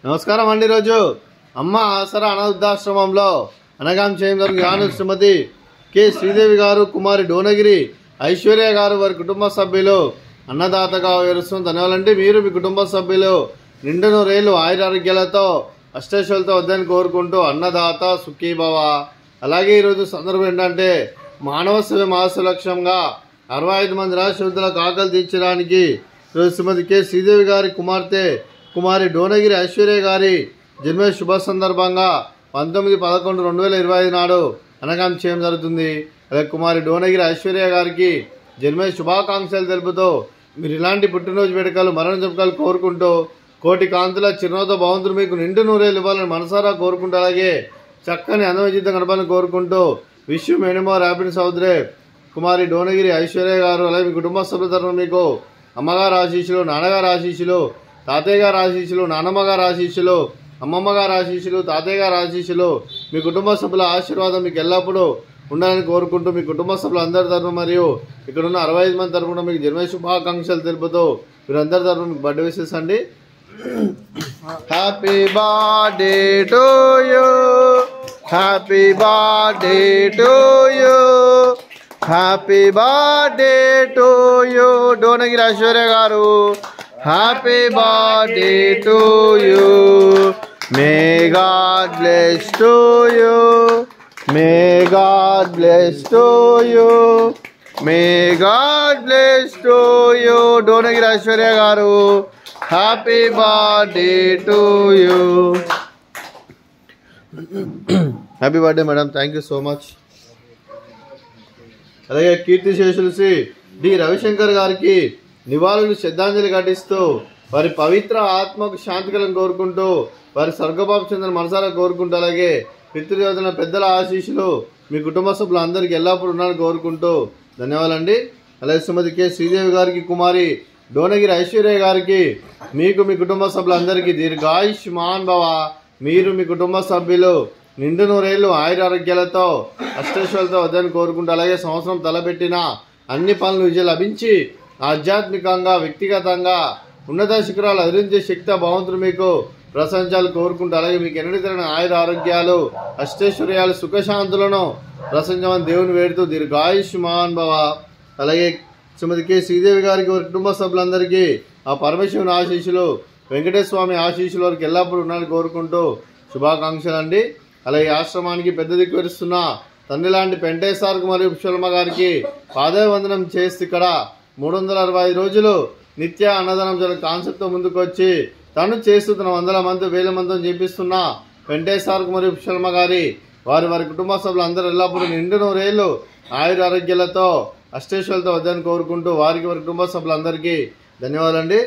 నమస్కారం అండి. రోజు అమ్మ ఆసరా అనాథాశ్రమంలో అనగాం చేయడం జరిగిన శ్రీమతి కె శ్రీదేవి గారు, కుమారి డోనగిరి ఐశ్వర్య గారు వారి కుటుంబ సభ్యులు అన్నదాతగా వివరిస్తున్న ధన్యవాదాలండి. మీరు మీ కుటుంబ సభ్యులు నిండు నూరేళ్లు ఆయురారోగ్యాలతో అష్టైశ్వర్యాలతో వద్దని కోరుకుంటూ అన్నదాత సుఖీభవ. అలాగే ఈరోజు సందర్భం ఏంటంటే మానవ సేవ మాస లక్ష్యంగా 65 మంది రాష్ట్రలకు ఆకలి తీర్చడానికి ఈరోజు శ్రీమతి కె శ్రీదేవి గారి కుమార్తె కుమారి డోనగిరి ఐశ్వర్య గారి జన్మ శుభ సందర్భంగా 19/11/2025 నాడు అనగాం చేయడం జరుగుతుంది. అలాగే కుమారి డోనగిరి ఐశ్వర్య గారికి జన్మ శుభాకాంక్షలు తెలుపుతూ మీరు ఇలాంటి పుట్టినరోజు వేడుకలు మరణ జపకాలు కోరుకుంటూ కోటి కాంతుల చిరునవ్వుతో భగవంతుడు మీకు నిండు నూరేళ్ళు ఇవ్వాలని మనసారా కోరుకుంటూ అలాగే చక్కని అందమైన గడపాలని కోరుకుంటూ విష్ మెనీ మోర్ హ్యాపీనెస్ సోదరి కుమారి డోనగిరి ఐశ్వర్య గారు. అలాగే మీ కుటుంబ సభ్యుల తరఫున మీకు అమ్మగారు ఆశీస్సులు, నాన్నగారు ఆశీస్సులు, తాతయ్య గారు ఆశీస్సులు, నానమ్మ గారు ఆశీస్సులు, అమ్మమ్మ గారు ఆశీస్సులు, తాతయ్య గారు ఆశీస్సులు, మీ కుటుంబ సభ్యుల ఆశీర్వాదం మీకు ఎల్లప్పుడూ ఉండాలని కోరుకుంటూ మీ కుటుంబ సభ్యులు అందరి తరఫున మరియు ఇక్కడ ఉన్న 65 మంది తరఫున మీకు జన్మ శుభాకాంక్షలు తెలుపుతూ మీరందరి తరఫున మీకు బర్త్డే విషెస్ అండి. Happy birthday to you, happy birthday to you, happy birthday to you Donagiri Aishwarya garu. Happy birthday to you, may God bless to you, may God bless to you, may God bless to you Donagiri Aishwarya garu. Happy birthday to you. Happy birthday madam, thank you so much. అలాగే కీర్తిశేషులు Shri D Ravishankar గారికి నివాళులు శ్రద్ధాంజలి ఘటిస్తూ వారి పవిత్ర ఆత్మకు శాంతి కలను కోరుకుంటూ వారి స్వర్గపాపు చెందిన మనసారా కోరుకుంటూ అలాగే పితృదేవతల పెద్దల ఆశీస్సులు మీ కుటుంబ సభ్యులందరికీ ఎల్లప్పుడూ ఉన్నారని కోరుకుంటూ ధన్యవాదాలండి. అలాగే శ్రీమతి కె శ్రీదేవి గారికి, కుమారి డోనగిరి ఐశ్వర్య గారికి, మీకు మీ కుటుంబ సభ్యులందరికీ దీర్ఘాయుష్మాన్ భవ. మీరు మీ కుటుంబ సభ్యులు నిండు నూరేళ్లు ఆయురారోగ్యాలతో అష్టైశ్వర్యాలతో వద్దని కోరుకుంటూ అలాగే సంవత్సరం తలపెట్టిన అన్ని పనులు విజయం లభించి ఆధ్యాత్మికంగా వ్యక్తిగతంగా ఉన్నత శిఖరాలు అధిరించే శక్తి భగవంతుడు మీకు ప్రశంసాలు కోరుకుంటూ అలాగే మీకు ఎన్నడూ తిరిగిన ఆయుర ఆరోగ్యాలు అష్టైశ్వర్యాలు సుఖశాంతులను ప్రశంసమని దేవుని వేడుతూ దీర్ఘాయుష్మాన్ భవ. అలాగే శ్రీమతి కె శ్రీదేవి గారికి వారి కుటుంబ సభ్యులందరికీ ఆ పరమేశ్వరుని ఆశీస్సులు, వెంకటేశ్వర స్వామి ఆశీస్సులు వారికి ఎల్లప్పుడూ ఉన్నారని కోరుకుంటూ శుభాకాంక్షలు అండి. అలాగే ఆశ్రమానికి పెద్ద దిక్కు వరిస్తున్న తండ్రి లాంటి పెంటేశ్వర్కు మరియు పుష్పలమ్మ గారికి పాదవందనం చేసి ఇక్కడ 365 రోజులు నిత్య అన్నదానం జరిగిన కాన్సెప్ట్తో ముందుకు వచ్చి తను చేస్తూ తన 100 మంది 1000 మందితో చేపిస్తున్న పెంటేశ్వర్కు మరియు పుష్పలమ్మ గారి వారి కుటుంబ సభ్యులు అందరూ ఎల్లప్పుడూ నిండు నూరేళ్లు ఆయుర ఆరోగ్యాలతో అష్టైశ్వర్యాలతో వద్దని కోరుకుంటూ వారి కుటుంబ సభ్యులందరికీ ధన్యవాదాలండి.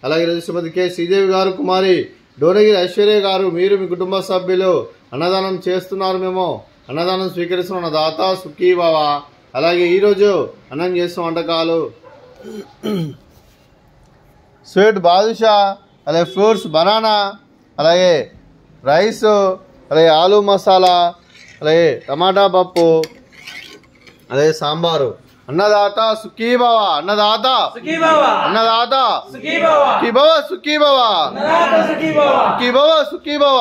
అలాగే శ్రీమతి కె శ్రీదేవి గారు, కుమారి డోనగిరి ఐశ్వర్య గారు, మీరు మీ కుటుంబ సభ్యులు అన్నదానం చేస్తున్నారు, మేము అన్నదానం స్వీకరిస్తున్న దాత సుఖీభవ. అలాగే ఈరోజు అన్నం చేస్తున్న వంటకాలు స్వీట్ బాదుషా, అలాగే ఫ్రూట్స్ బనానా, అలాగే రైస్, అలాగే ఆలు మసాలా, అలాగే టమాటా పప్పు, అలాగే సాంబారు. అన్నదాత సుఖీభవ, అన్నదాత అన్నదాత సుఖీభవ, సుఖీభవ సుఖీభవ, సుఖీభవ.